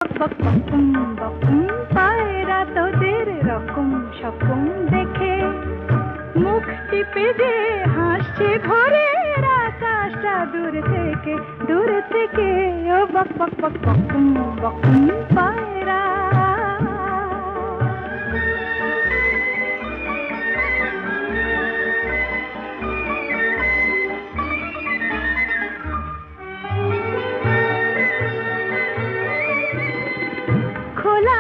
বক বকুম বকুম পায়রা তোদের রকম সকম দেখে মুখ টিপে যে হাসছে ভোরের আকাশটা দূর থেকে ও বক বক বক বকুম বকুম পায়রা। খোলা